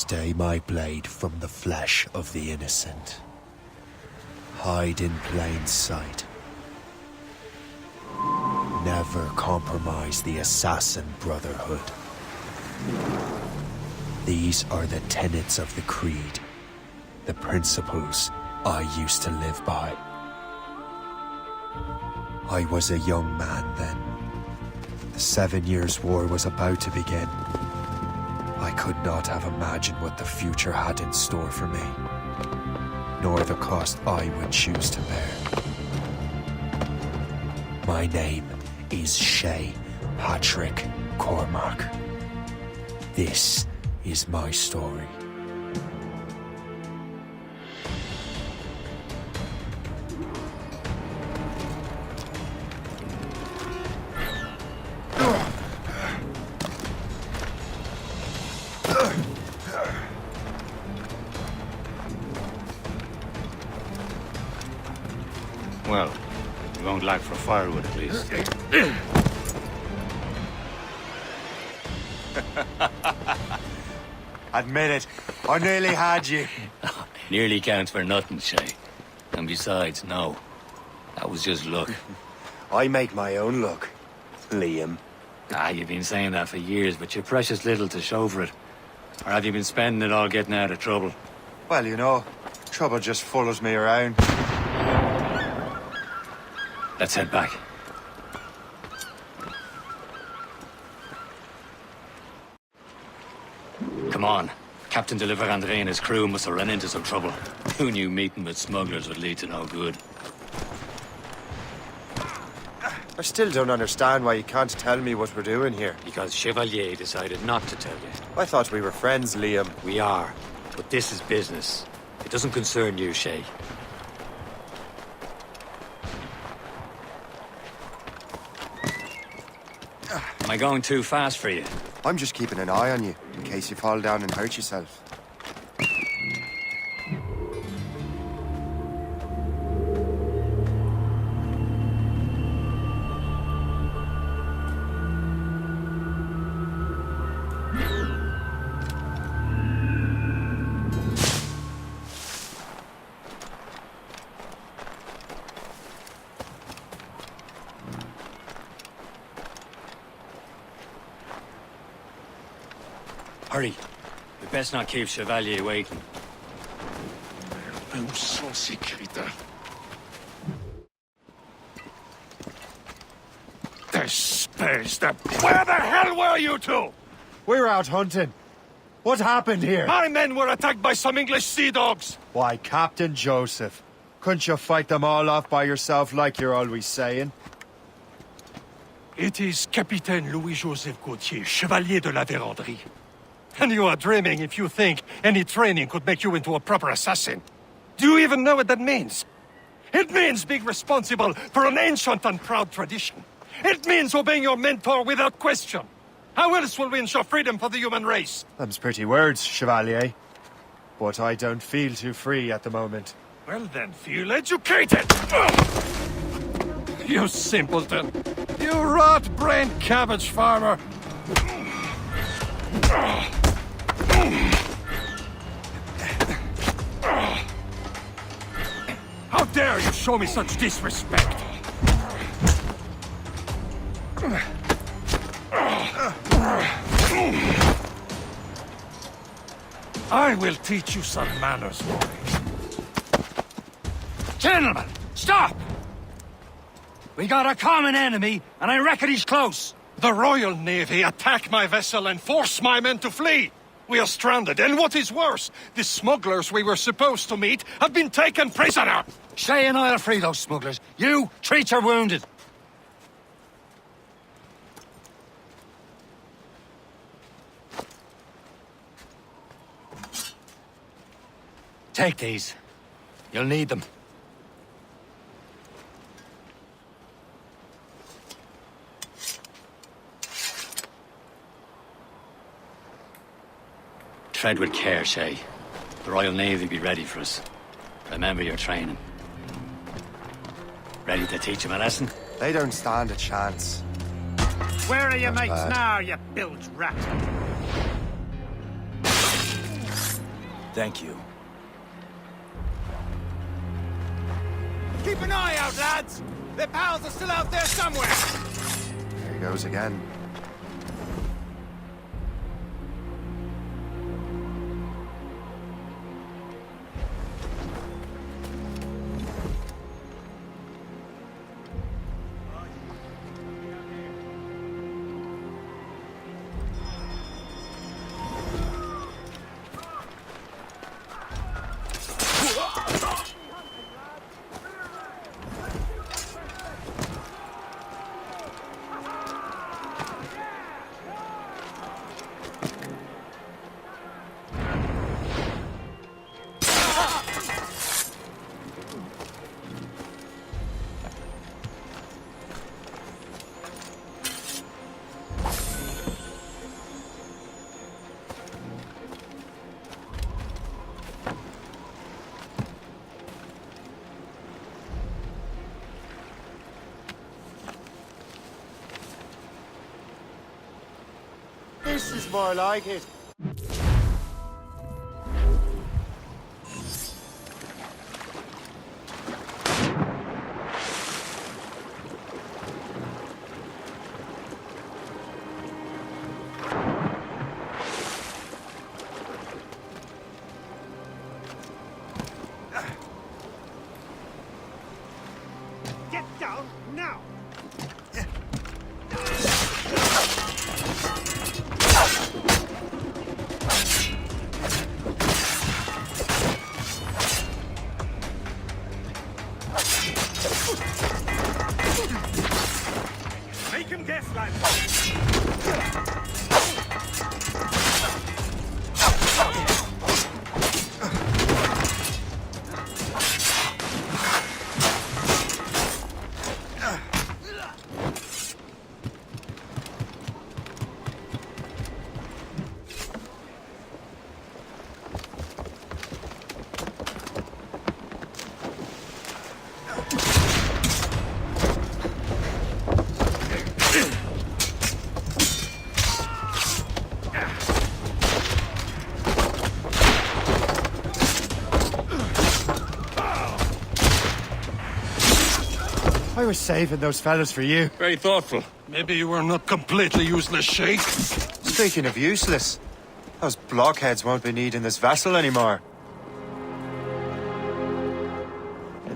Stay my blade from the flesh of the innocent. Hide in plain sight. Never compromise the Assassin Brotherhood. These are the tenets of the Creed, the principles I used to live by. I was a young man then. The 7 Years' War was about to begin. I could not have imagined what the future had in store for me, nor the cost I would choose to bear. My name is Shay Patrick Cormac. This is my story. Well, we won't lack for firewood at least. Admit it, I nearly had you. Nearly counts for nothing, Shay. And besides, no. That was just luck. I make my own luck, Liam. You've been saying that for years, but you're precious little to show for it. Or have you been spending it all getting out of trouble? Well, you know, trouble just follows me around. Let's head back. Come on. Captain de Andre and his crew must have run into some trouble. Who knew meeting with smugglers would lead to no good? I still don't understand why you can't tell me what we're doing here. Because Chevalier decided not to tell you. I thought we were friends, Liam. We are. But this is business. It doesn't concern you, Shay. Am I going too fast for you? I'm just keeping an eye on you, in case you fall down and hurt yourself. Hurry. We best not keep Chevalier waiting. Où sont ces crétins? Where the hell were you two? We're out hunting. What happened here? My men were attacked by some English sea dogs. Why, Captain Joseph, couldn't you fight them all off by yourself like you're always saying? It is Capitaine Louis-Joseph Gauthier, Chevalier de la Vérendrye. And you are dreaming if you think any training could make you into a proper assassin. Do you even know what that means? It means being responsible for an ancient and proud tradition. It means obeying your mentor without question. How else will we ensure freedom for the human race? Them's pretty words, Chevalier. But I don't feel too free at the moment. Well then, feel educated! Ugh! You simpleton! You rat-brained cabbage farmer! How dare you show me such disrespect? I will teach you some manners, boy. Gentlemen, stop! We got a common enemy, and I reckon he's close. The Royal Navy attack my vessel and force my men to flee. We are stranded, and what is worse, the smugglers we were supposed to meet have been taken prisoner. Shay and I'll free those smugglers. You, treat your wounded. Take these. You'll need them. Tread with care, Shay. The Royal Navy be ready for us. Remember your training. Ready to teach them a lesson? They don't stand a chance. Where are your mates now, you bilge rat? Thank you. Keep an eye out, lads! Their pals are still out there somewhere! Here he goes again. This is more like it. Get down now! Make him guess, lad. I was saving those fellas for you. Very thoughtful. Maybe you were not completely useless, Shay. Speaking of useless, those blockheads won't be needing this vessel anymore.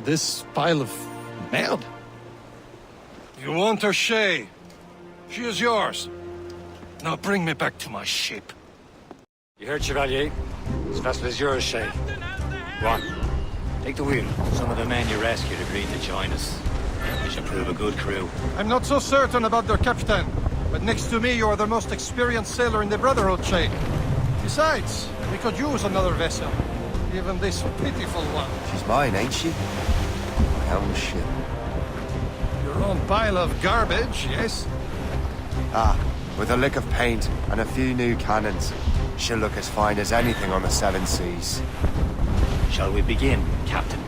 This pile of merde? You want her, Shay? She is yours. Now bring me back to my ship. You heard, Chevalier? This vessel is yours, Shay. Go on. Take the wheel. Some of the men you rescued agreed to join us. We should prove a good crew. I'm not so certain about their captain, but next to me you are the most experienced sailor in the Brotherhood, Shay. Besides, we could use another vessel. Even this pitiful one. She's mine, ain't she? My own ship. Your own pile of garbage, yes? Ah, with a lick of paint and a few new cannons, she'll look as fine as anything on the seven seas. Shall we begin, Captain?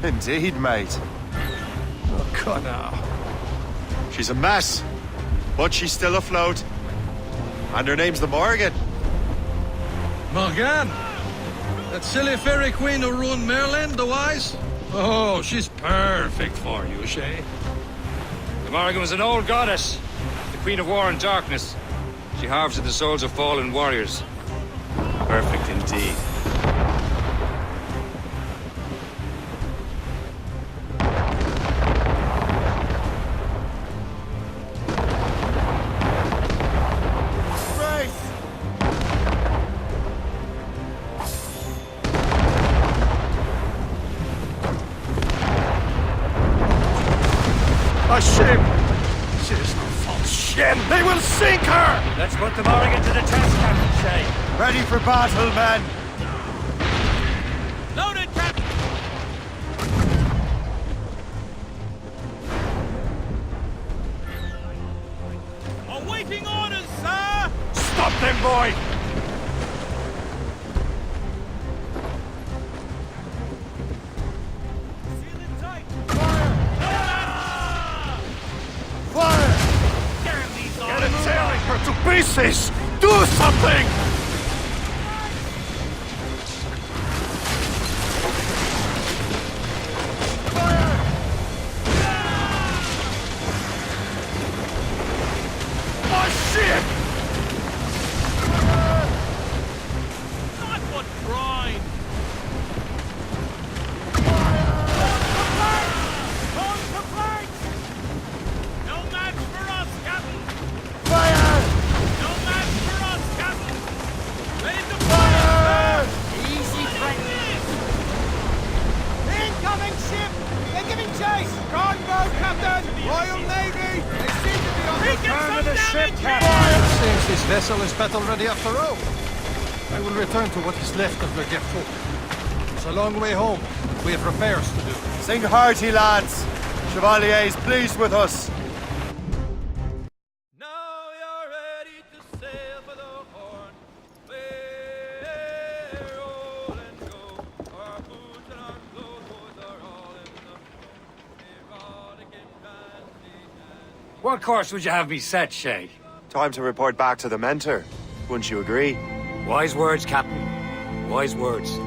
Indeed, mate. Oh, God, now. She's a mess, but she's still afloat. And her name's the Morgan. Morgan? That silly fairy queen who ruined Merlin, the wise? Oh, she's perfect for you, Shay. The Morgan was an old goddess, the Queen of War and Darkness. She harvested the souls of fallen warriors. Perfect indeed. A ship! She is no false ship! They will sink her! Let's put the Morgan to the test, Captain Shay. Ready for battle, men! Loaded, Captain! Awaiting orders, sir! Stop them, boy! Seal it tight! Fire! Damn these Get it sailing her to pieces! this? Do something! My ship! Not what grind! On the flank! No match for us, Captain! Fire! No match for us, Captain! Ready to fire! Easy, friend! Incoming ship! They're giving chase! Gunboat, Captain! Royal Navy! They seem to be on the turn of the ship, Captain! Seems this vessel is battle ready after all. I will return to what is left of the GeForce. It's a long way home. We have repairs to do. Sing hearty, lads. Chevalier is pleased with us. Now you're ready to sail for the Horn. We're roll and go. Our boots and our clothes are all in the erotic and fancy. What course would you have me set, Shay? Time to report back to the mentor. Wouldn't you agree? Wise words, Captain. Wise words.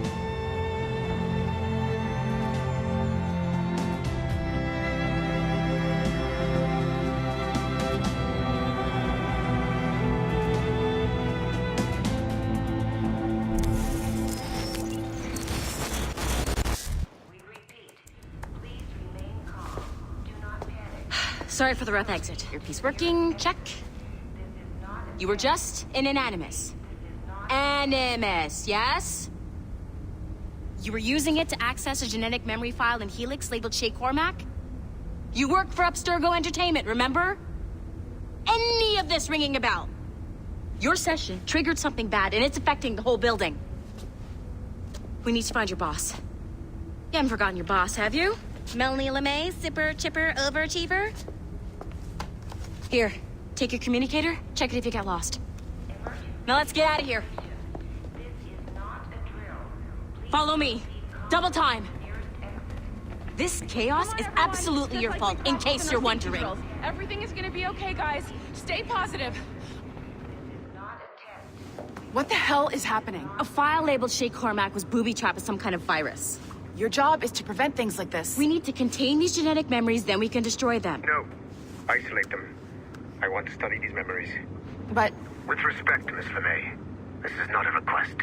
Sorry for the rough exit. Earpiece working, check. You were just an animus. Animus, yes? You were using it to access a genetic memory file in Helix labeled Shay Cormac? You worked for Abstergo Entertainment, remember? Any of this ringing a bell? Your session triggered something bad, and it's affecting the whole building. We need to find your boss. You haven't forgotten your boss, have you? Melanie LeMay, zipper, chipper, overachiever? Here, take your communicator, check it if you get lost. Now let's get out of here. Follow me. Double time. This chaos is absolutely your fault, in case you're wondering. Everything is gonna be okay, guys. Stay positive. What the hell is happening? A file labeled Shay Cormac was booby-trapped with some kind of virus. Your job is to prevent things like this. We need to contain these genetic memories, then we can destroy them. No. Isolate them. I want to study these memories. But With respect, Miss LeMay, this is not a request.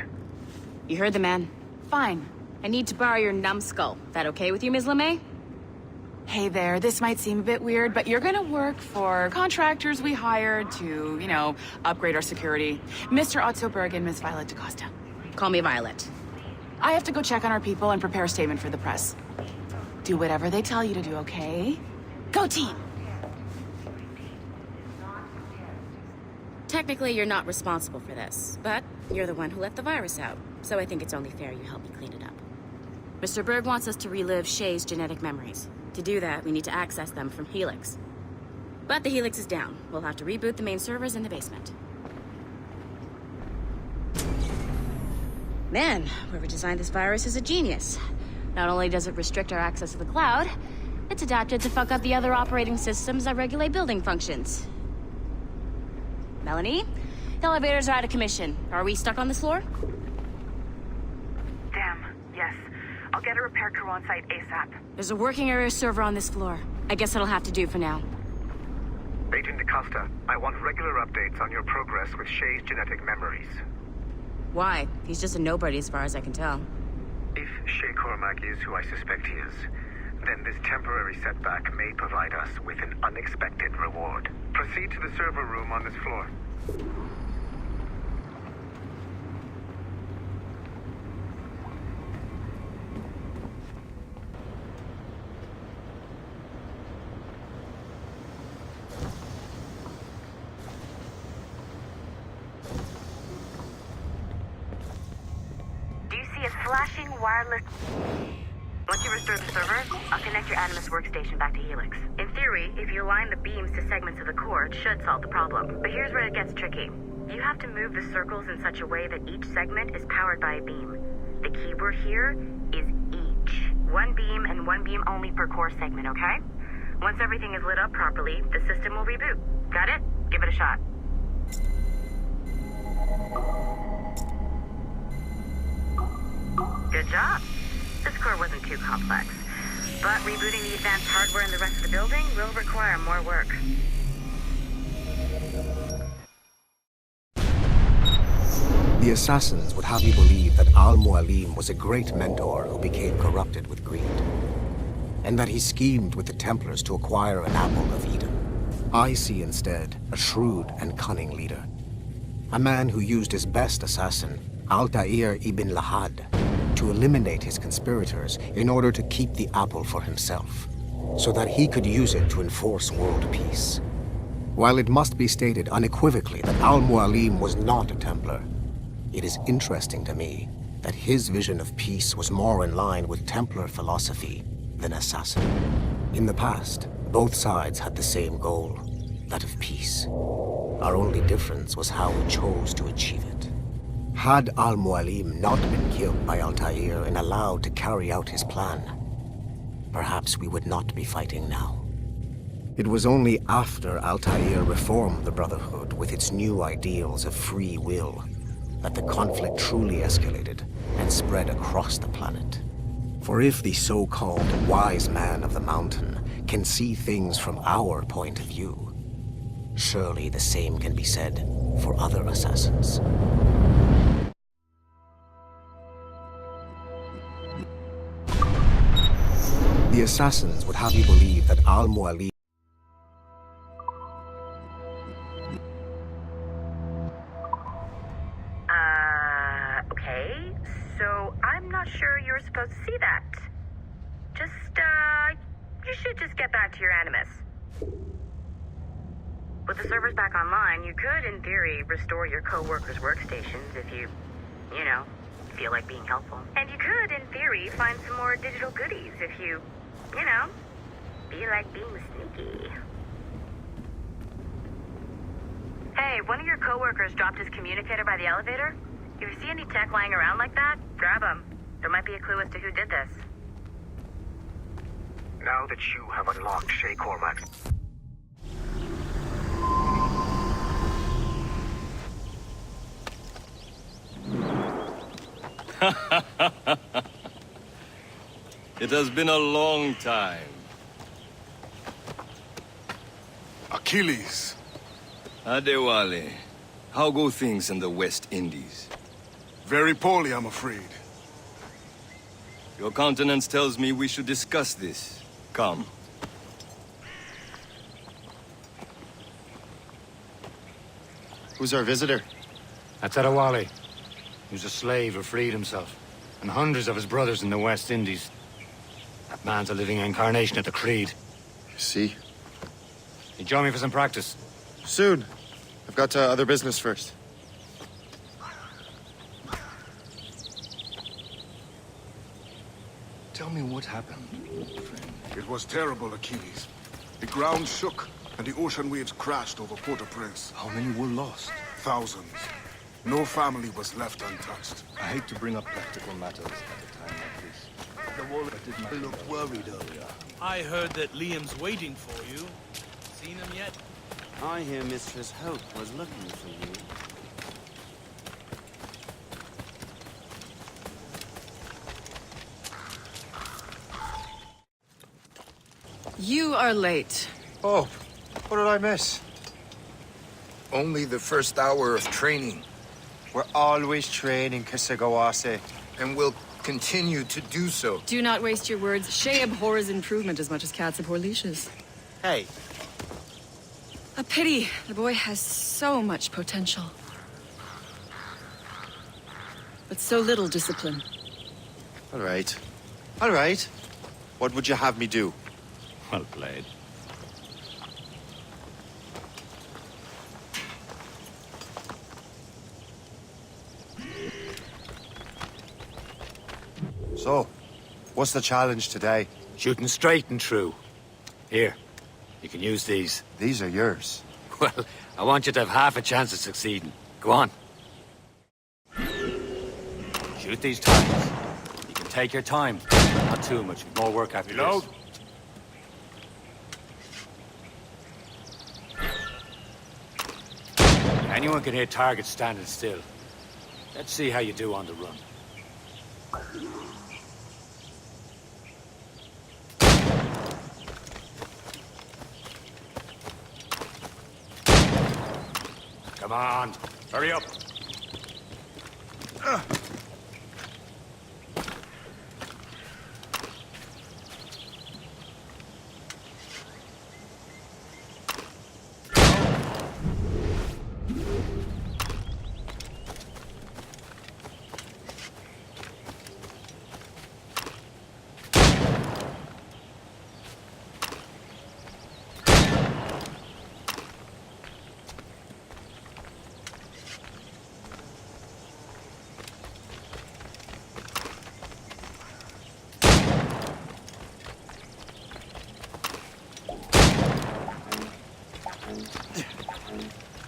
You heard the man. fine. I need to borrow your numbskull. That okay with you, Ms. LeMay? Hey there, this might seem a bit weird, but you're gonna work for contractors we hired to, upgrade our security. Mr. Otto Berg and Miss Violet DaCosta. Call me Violet. I have to go check on our people and prepare a statement for the press. Do whatever they tell you to do, okay? Go team! Technically, you're not responsible for this, but you're the one who let the virus out, so I think it's only fair you help me clean it up. Mr. Berg wants us to relive Shay's genetic memories. To do that, we need to access them from Helix. But the Helix is down. We'll have to reboot the main servers in the basement. Man, whoever designed this virus is a genius. Not only does it restrict our access to the cloud, it's adapted to fuck up the other operating systems that regulate building functions. Melanie? The elevators are out of commission. Are we stuck on this floor? Damn, yes. I'll get a repair crew on site ASAP. There's a working area server on this floor. I guess that'll have to do for now. Agent DaCosta, I want regular updates on your progress with Shay's genetic memories. Why? He's just a nobody as far as I can tell. If Shay Cormac is who I suspect he is, then this temporary setback may provide us with an unexpected reward. Proceed to the server room on this floor. Do you see a flashing wireless... Once you restore the server, I'll connect your Animus workstation back to Helix. In theory, if you align the beams to segments of the core, it should solve the problem. But here's where it gets tricky. You have to move the circles in such a way that each segment is powered by a beam. The keyword here is each. One beam and one beam only per core segment, okay? Once everything is lit up properly, the system will reboot. Got it? Give it a shot. Good job. This core wasn't too complex. But rebooting the advanced hardware in the rest of the building will require more work. The assassins would have you believe that Al-Mualim was a great mentor who became corrupted with greed, and that he schemed with the Templars to acquire an apple of Eden. I see instead a shrewd and cunning leader, a man who used his best assassin, Altair ibn Lahad, to eliminate his conspirators in order to keep the apple for himself, so that he could use it to enforce world peace. While it must be stated unequivocally that Al-Mualim was not a Templar, it is interesting to me that his vision of peace was more in line with Templar philosophy than assassin. In the past, both sides had the same goal, that of peace. Our only difference was how we chose to achieve it. Had Al-Mualim not been killed by Altair and allowed to carry out his plan, perhaps we would not be fighting now. It was only after Altair reformed the Brotherhood with its new ideals of free will that the conflict truly escalated and spread across the planet. For if the so-called wise man of the mountain can see things from our point of view, surely the same can be said for other assassins. The assassins would have you believe that Al-Mualim Okay. So, I'm not sure you were supposed to see that. You should just get back to your Animus. With the servers back online, you could, in theory, restore your co-workers' workstations if you feel like being helpful. And you could, in theory, find some more digital goodies if you feel like being sneaky. Hey, one of your co-workers dropped his communicator by the elevator. If you see any tech lying around like that, grab them. There might be a clue as to who did this. Now that you have unlocked Shay Cormac. It has been a long time. Achilles. Adewale, how go things in the West Indies? Very poorly, I'm afraid. Your countenance tells me we should discuss this. Come. Who's our visitor? That's Adewale. He was a slave who freed himself, and hundreds of his brothers in the West Indies. That man's a living incarnation of the Creed. See? You join me for some practice? Soon. I've got other business first. Tell me what happened, friend. It was terrible, Achilles. The ground shook, and the ocean waves crashed over Port-au-Prince. How many were lost? Thousands. No family was left untouched. I hate to bring up practical matters at a time like this. The war did not look worried earlier. I heard that Liam's waiting for you. Seen him yet? I hear Mistress Hope was looking for you. You are late. Oh, what did I miss? Only the first hour of training. We're always training, Kisagawase. And we'll continue to do so. Do not waste your words. Shay abhors improvement as much as cats abhor leashes. Hey. A pity. The boy has so much potential. But so little discipline. All right. All right. What would you have me do? Well played. So, what's the challenge today? Shooting straight and true. Here, you can use these. These are yours. Well, I want you to have half a chance of succeeding. Go on. Shoot these times. You can take your time. Not too much. More work after Reload. this. Anyone can hit targets standing still. Let's see how you do on the run. Come on, hurry up.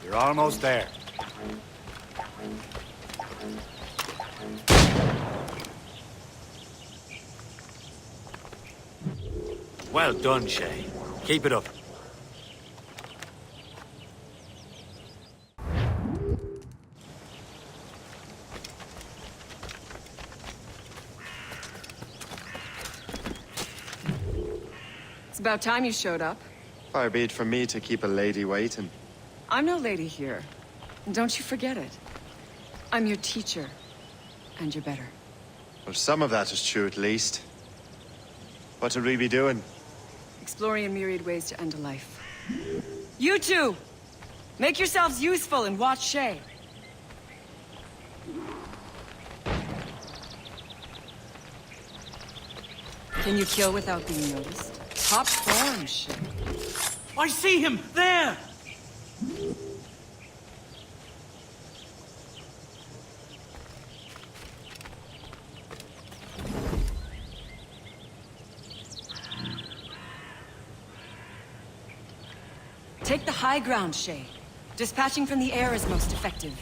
You're almost there. Well done, Shay. Keep it up. It's about time you showed up. Far be it from me to keep a lady waiting. I'm no lady here. And don't you forget it. I'm your teacher. And you're better. Well, some of that is true at least. What would we be doing? Exploring a myriad ways to end a life. You two! Make yourselves useful and watch Shay. Can you kill without being noticed? Top form, Shay. I see him! There! Take the high ground, Shay. Dispatching from the air is most effective.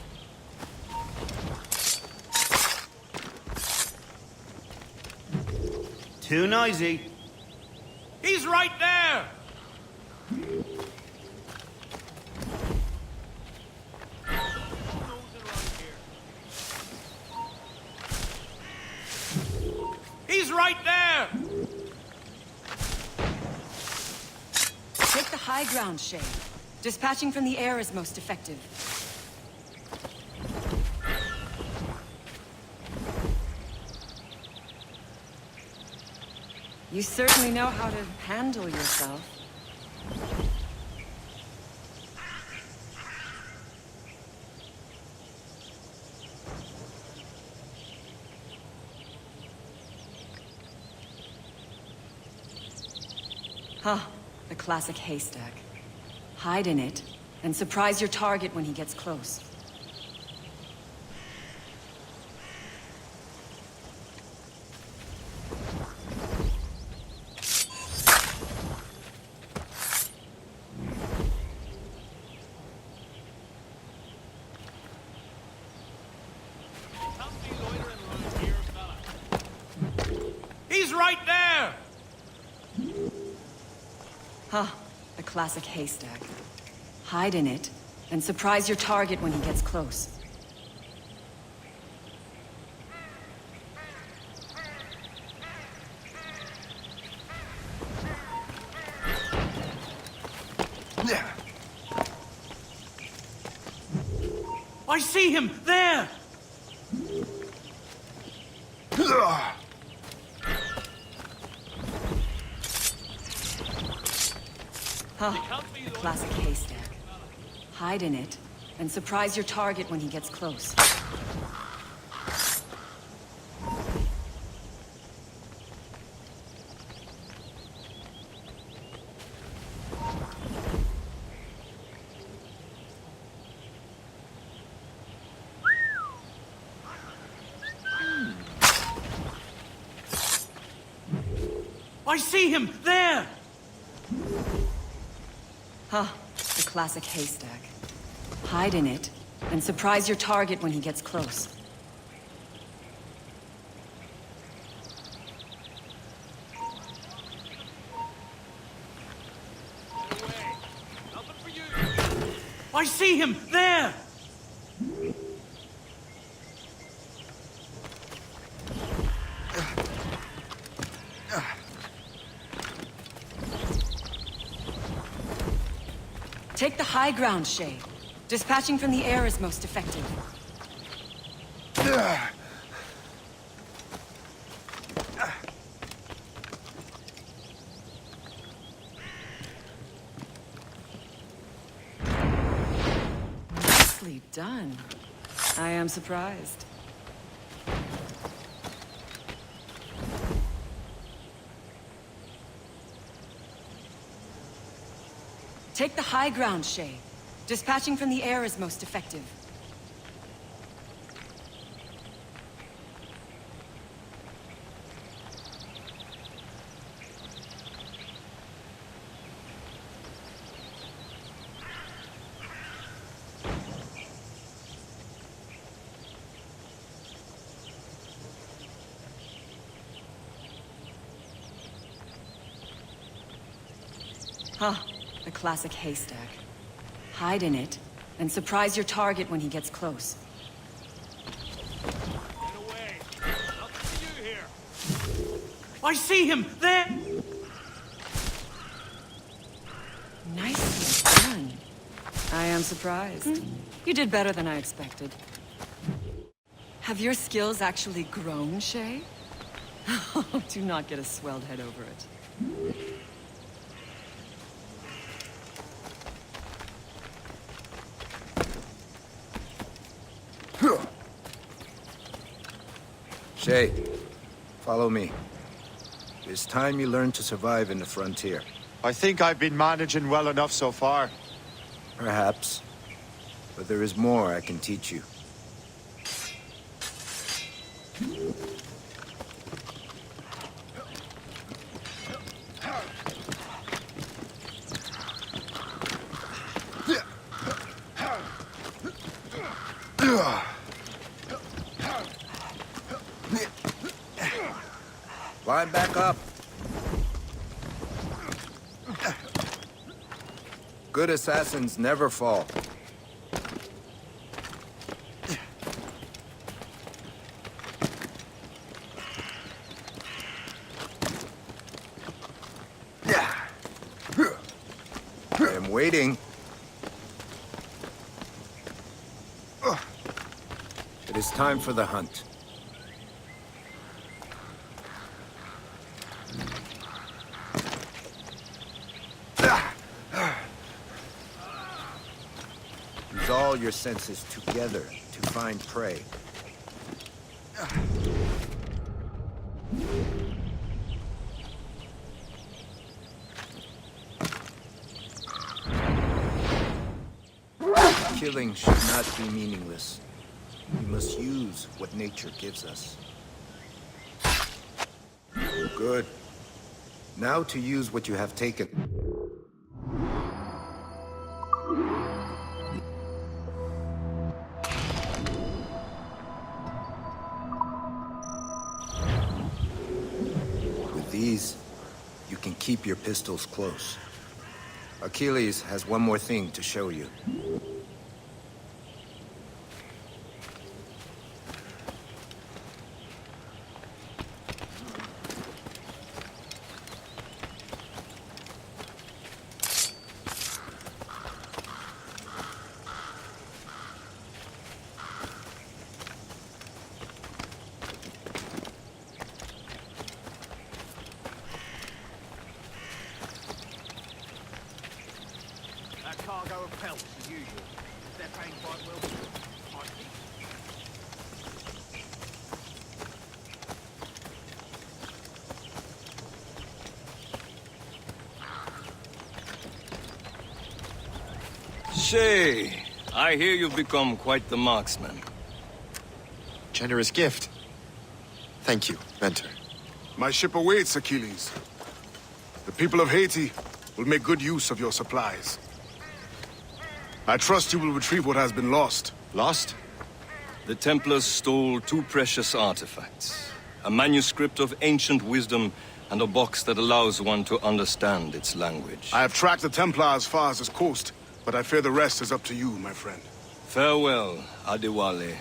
Too noisy. He's right there! He's right there! Take the high ground, Shay. Dispatching from the air is most effective. You certainly know how to handle yourself. Huh, the classic haystack. Hide in it, and surprise your target when he gets close. He's right there! Huh, the classic haystack. Hide in it, and surprise your target when he gets close. I see him! There! Huh, the classic haystack. Hide in it, and surprise your target when he gets close. I see him! There! Huh, the classic haystack. Hide in it, and surprise your target when he gets close. I see him! There! Take the high ground, Shay. Dispatching from the air is most effective. Nicely done. I am surprised. Take the high ground, Shay. Dispatching from the air is most effective. Huh. The classic haystack. Hide in it, and surprise your target when he gets close. Get away! Nothing to do here! I see him! There! Nicely done. I am surprised. You did better than I expected. Have your skills actually grown, Shay? Do not get a swelled head over it. Shay, follow me. It's time you learn to survive in the frontier. I think I've been managing well enough so far. Perhaps. But there is more I can teach you. Climb back up. Good assassins never fall. I am waiting. It is time for the hunt. Use all your senses together to find prey. Killing should not be meaningless. We must use what nature gives us. Good. Now to use what you have taken. With these, you can keep your pistols close. Achilles has one more thing to show you. Cargo of pelts, as usual. They're paying quite well. I think. Shay, I hear you've become quite the marksman. Generous gift. Thank you, Mentor. My ship awaits, Achilles. The people of Haiti will make good use of your supplies. I trust you will retrieve what has been lost. Lost? The Templars stole two precious artifacts. A manuscript of ancient wisdom and a box that allows one to understand its language. I have tracked the Templar as far as this coast, but I fear the rest is up to you, my friend. Farewell, Adewale.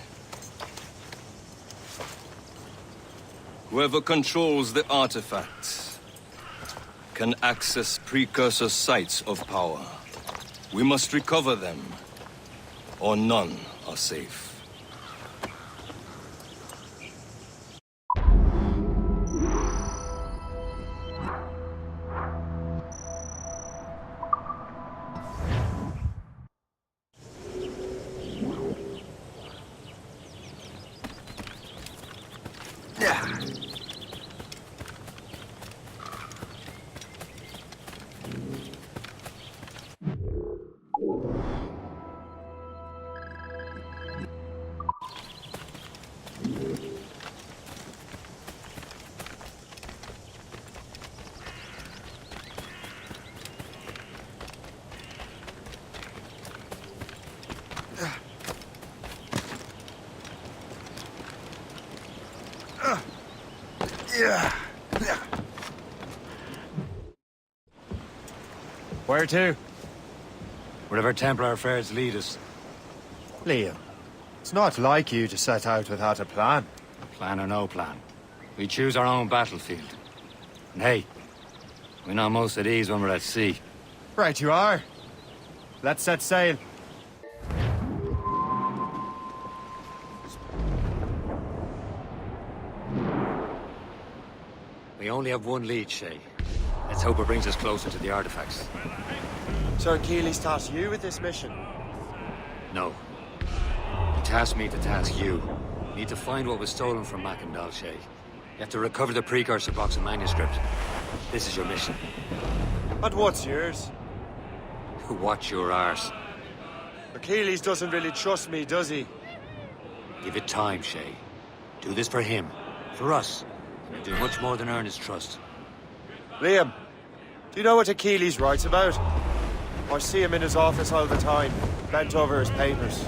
Whoever controls the artifacts can access precursor sites of power. We must recover them, or none are safe. Where to? Wherever Templar affairs lead us. Liam, it's not like you to set out without a plan. Plan or no plan. We choose our own battlefield. And hey, we know most of these when we're at sea. Right you are. Let's set sail. We only have one lead, Shay. Let's hope it brings us closer to the artifacts. Sir Keeley's tasked you with this mission. No. He tasked me to task you. You need to find what was stolen from Mackendal, Shay. You have to recover the precursor box and manuscript. This is your mission. And what's yours? Watch your arse. Achilles doesn't really trust me, does he? Give it time, Shay. Do this for him. For us. And you'll do much more than earn his trust. Liam, do you know what Achilles writes about? I see him in his office all the time, bent over his papers.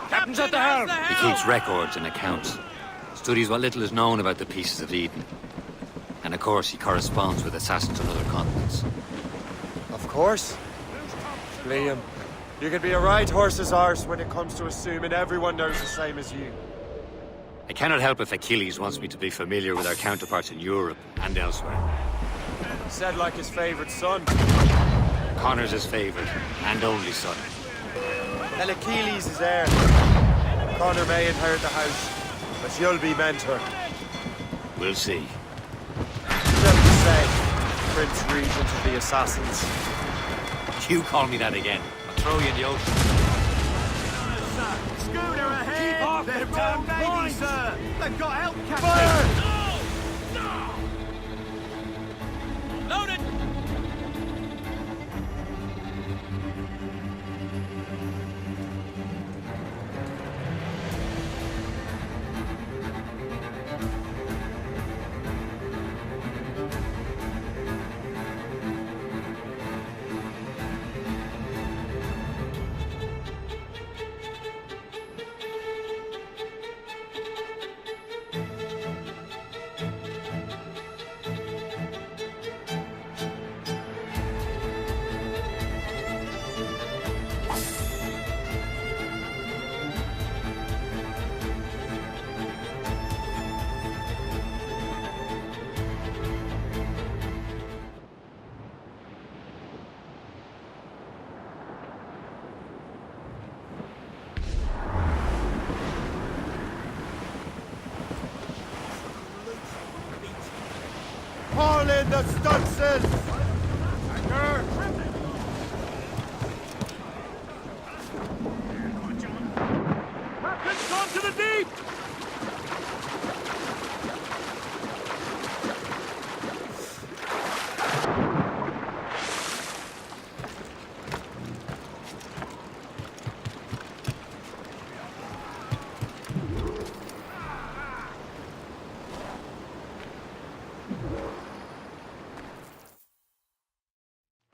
Captain's at the helm. He keeps records and accounts. Studies what little is known about the Pieces of Eden. And of course, he corresponds with assassins on other continents. Of course. Liam, you could be a right horse's arse when it comes to assuming everyone knows the same as you. I cannot help if Achilles wants me to be familiar with our counterparts in Europe and elsewhere. Said like his favorite son. Connor's his favorite and only son. Tell Achilles is heir. Connor may inherit the house, but you'll be mentor. We'll see. Just to say, Prince Regent of the Assassins. You call me that again. I'll throw you in the ocean. Schooner ahead! Keep off the damn baby, sir! They've got help, Captain! Fire! Loaded! the stunsail! Anchor! Captain's gone to the deep!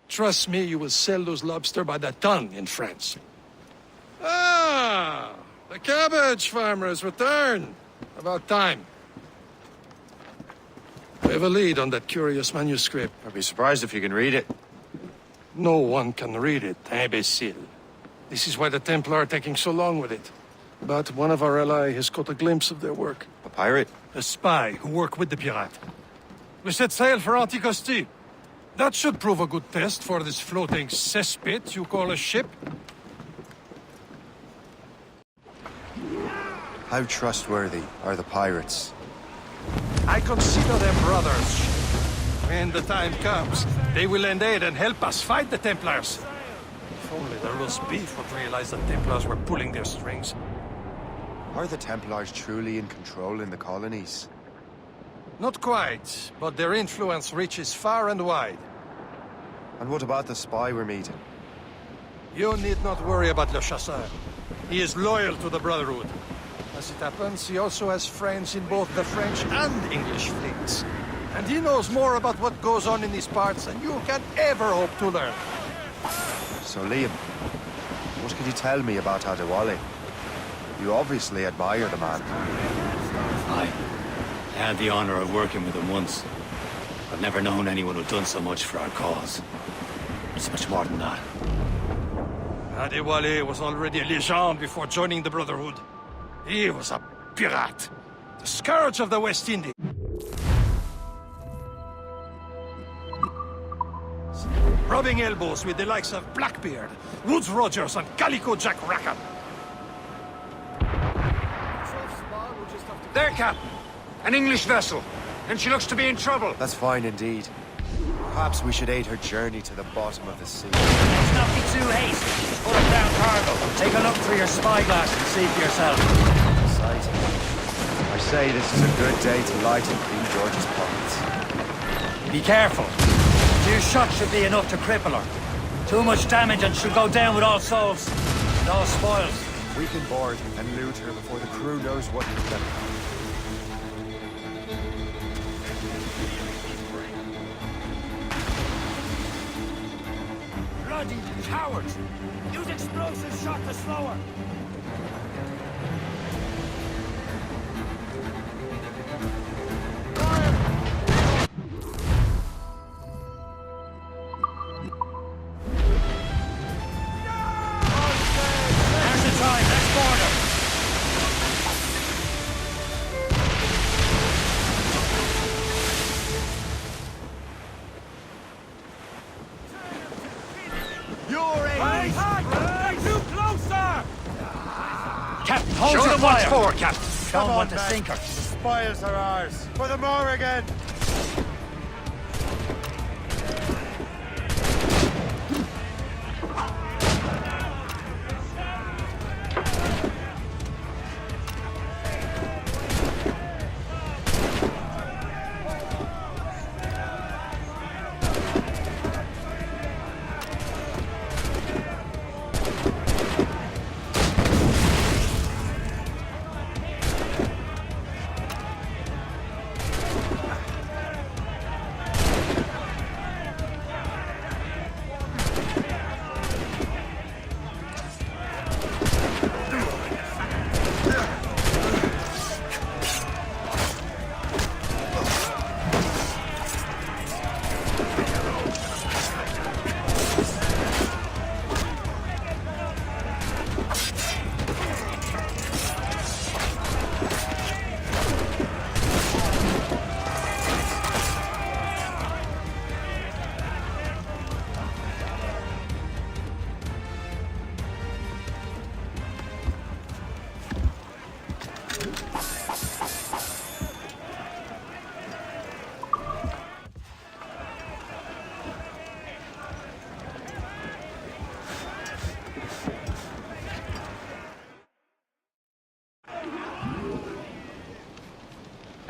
Trust me, you will sell those lobster by the ton in France. Ah, the cabbage farmers return. About time. We have a lead on that curious manuscript. I'd be surprised if you can read it. No one can read it, imbecile. This is why the Templar are taking so long with it. But one of our allies has caught a glimpse of their work. A pirate? A spy who worked with the pirate. We set sail for Anticosti. That should prove a good test for this floating cesspit you call a ship. How trustworthy are the pirates? I consider them brothers. When the time comes, they will lend aid and help us fight the Templars. If only the roast beef would realize the Templars were pulling their strings. Are the Templars truly in control in the colonies? Not quite, but their influence reaches far and wide. And what about the spy we're meeting? You need not worry about Le Chasseur. He is loyal to the Brotherhood. As it happens, he also has friends in both the French and English fleets. And he knows more about what goes on in these parts than you can ever hope to learn. So, Liam, what can you tell me about Adewale? You obviously admire the man. I had the honor of working with him once. I've never known anyone who'd done so much for our cause. It's much more than that. Adewale was already a legend before joining the Brotherhood. He was a pirate. The scourge of the West Indies. Rubbing elbows with the likes of Blackbeard, Woods Rogers, and Calico Jack Rackham. There, Captain! An English vessel, and she looks to be in trouble. That's fine indeed. Perhaps we should aid her journey to the bottom of the sea. Let's not be too hasty. She's full of down cargo. Take a look through your spyglass and see for yourself. Exciting. I say this is a good day to lighten Queen George's pockets. Be careful. A few shots should be enough to cripple her. Too much damage and she'll go down with all souls. And all spoils. We can board and loot her before the crew knows what to do. Bloody cowards! Use explosive shot to slow her! Now's the time, let's board her! Too close, sir! Captain, hold Show your them what's fire. for, Captain. Don't want to sink her. The spoils are ours. For the Morrigan!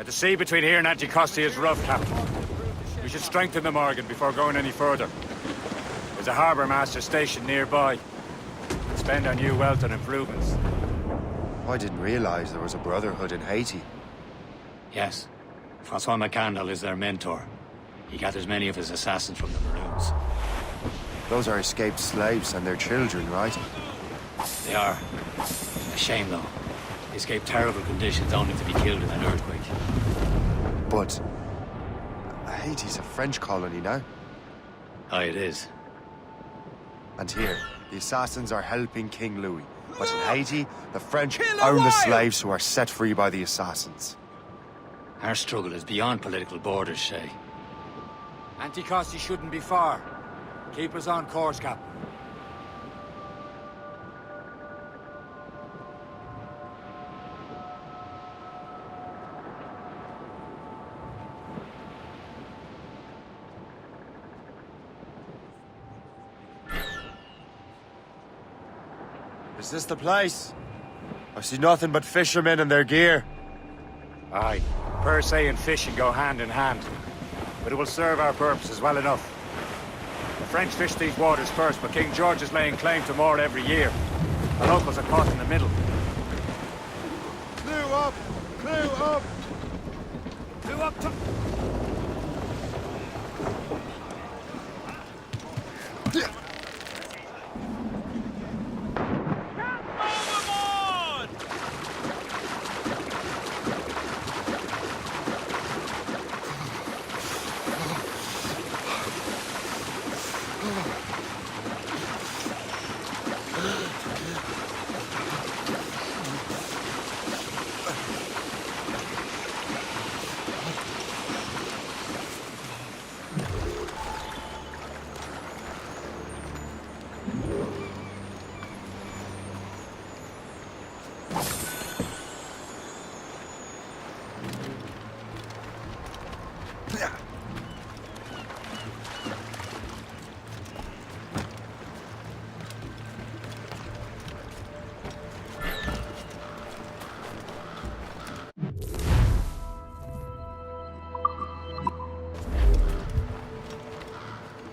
The sea between here and Anticosti is rough, Captain. We should strengthen the Morgan before going any further. There's a harbour master stationed nearby. Spend our new wealth on improvements. I didn't realize there was a brotherhood in Haiti. Yes. Francois McCandle is their mentor. He gathers many of his assassins from the Maroons. Those are escaped slaves and their children, right? They are. A shame, though. They escaped terrible conditions only to be killed in an earthquake. But Haiti's a French colony now. Aye, it is. And here, the assassins are helping King Louis. But in Haiti, the French own the slaves who are set free by the assassins. Our struggle is beyond political borders, Shay. Anticosti shouldn't be far. Keep us on course, Captain. Is this the place? I see nothing but fishermen and their gear. Aye. Per se and fishing go hand in hand. But it will serve our purposes well enough. The French fish these waters first, but King George is laying claim to more every year. The locals are caught in the middle. Clew up! Clew up! Clew up to...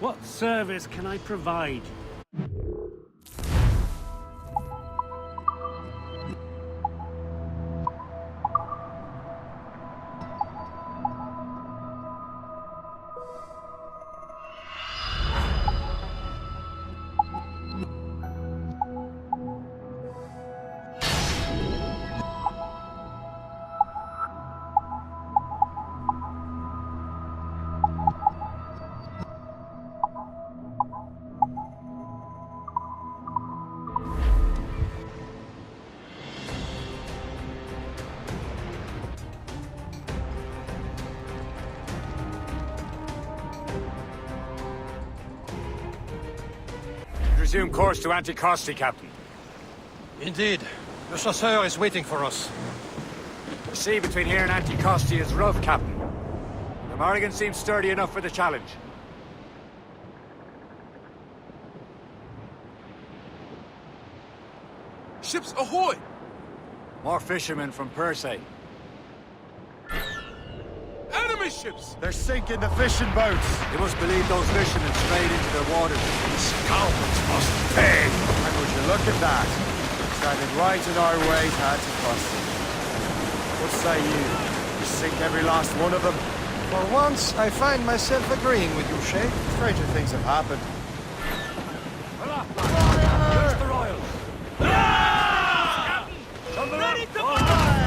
What service can I provide? Resume course to Anticosti, Captain. Indeed. The chasseur is waiting for us. The sea between here and Anticosti is rough, Captain. The Morrigan seems sturdy enough for the challenge. Ships ahoy! More fishermen from Persay. Enemy ships! They're sinking the fishing boats! You must believe those fishermen strayed into their waters. Scoundrels must pay! And would you look at that? Standing right in our way to Anticosti. What say you? You sink every last one of them? For once, I find myself agreeing with you, Shay. Stranger things have happened. Where's the Royals? Ready to fire!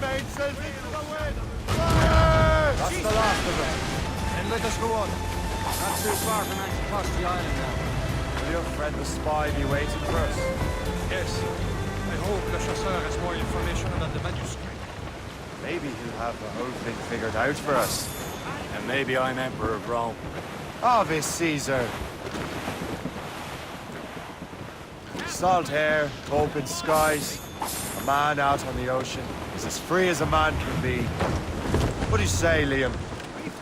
mainsails into the wind! Fire! That's the last of it. Then let us go on. Not too far from Anticosti Island now. Will your friend the spy be waiting for us? Yes. I hope Le Chasseur has more information about the manuscript. Maybe he'll have the whole thing figured out for us. And maybe I'm Emperor of Rome. Ave Caesar! Salt air, open skies, a man out on the ocean is as free as a man can be. What do you say, Liam?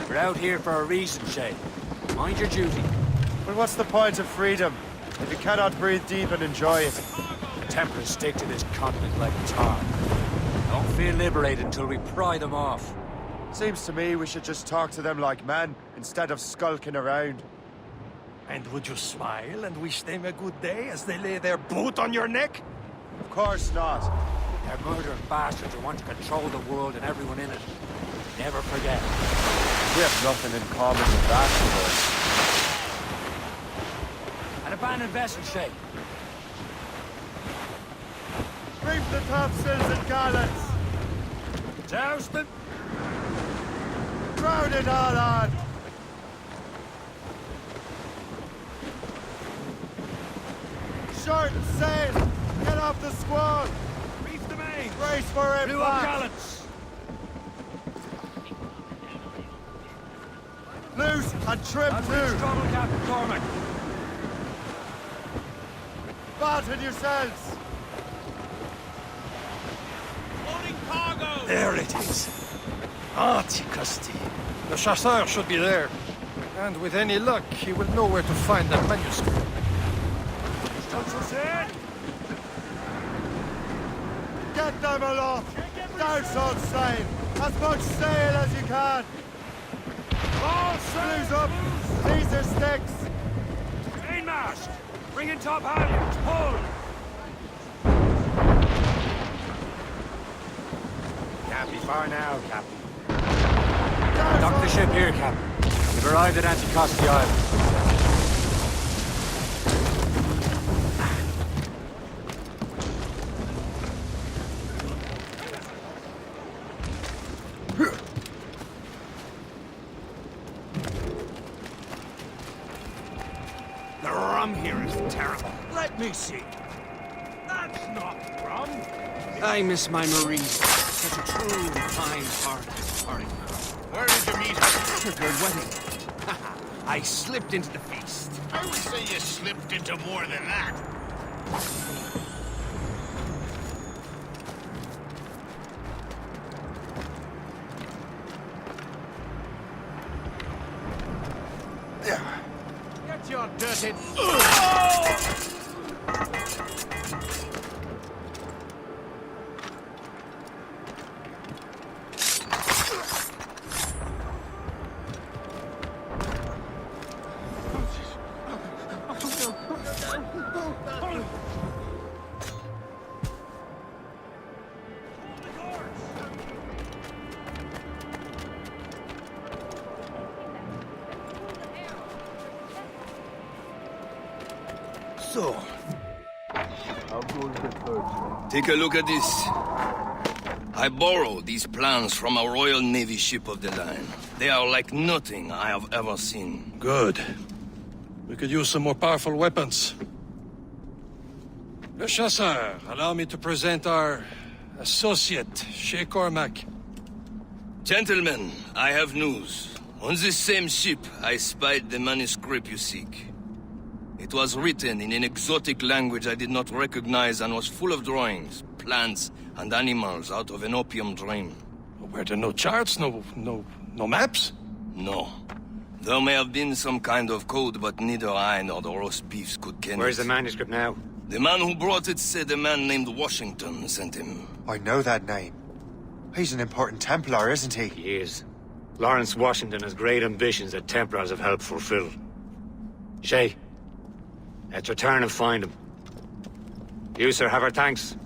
We're out here for a reason, Shay. Mind your duty. But what's the point of freedom if you cannot breathe deep and enjoy it? The Templars stick to this continent like tar. Don't feel liberated until we pry them off. Seems to me we should just talk to them like men, instead of skulking around. And would you smile and wish them a good day as they lay their boot on your neck? Of course not. They're murdering bastards who want to control the world and everyone in it. Never forget. We have nothing in common with that, of course. An abandoned vessel, Shay. Reef the topsails and gallants! Joust them! Crowd it all on! Short sail! Get off the squall! Reef the main! Brace for it, Blew up gallants! Loose and trim too! Trouble, Captain Cormac! Batten yourselves! Loading cargo! There it is. Anticosti. The Chasseur should be there. And with any luck, he will know where to find that manuscript. Get them aloft! Douse on sail! As much sail as you can! All Screws up! These are sticks! Mainmast! Bring in top halyards! Pull! Can't be far now, Captain. Dock the ship here, Captain. We've arrived at Anticosti Island. The rum here is terrible. Let me see. That's not rum. I miss my Marie. Such a true, kind heart. Where did you meet her? Her wedding. I slipped into the feast. I would say you slipped into more than that. Get your dirty... So, take a look at this. I borrowed these plans from a Royal Navy ship of the line. They are like nothing I have ever seen. Good. We could use some more powerful weapons. Le Chasseur, allow me to present our associate, Shay Cormac. Gentlemen, I have news. On this same ship, I spied the manuscript you seek. It was written in an exotic language I did not recognize and was full of drawings, plants, and animals out of an opium dream. Were there no charts, no maps? No. There may have been some kind of code, but neither I nor the roast beefs could ken Where's it. the manuscript now? The man who brought it said a man named Washington sent him. I know that name. He's an important Templar, isn't he? He is. Lawrence Washington has great ambitions that Templars have helped fulfill. Shay, let's return and find him. You, sir, have our thanks.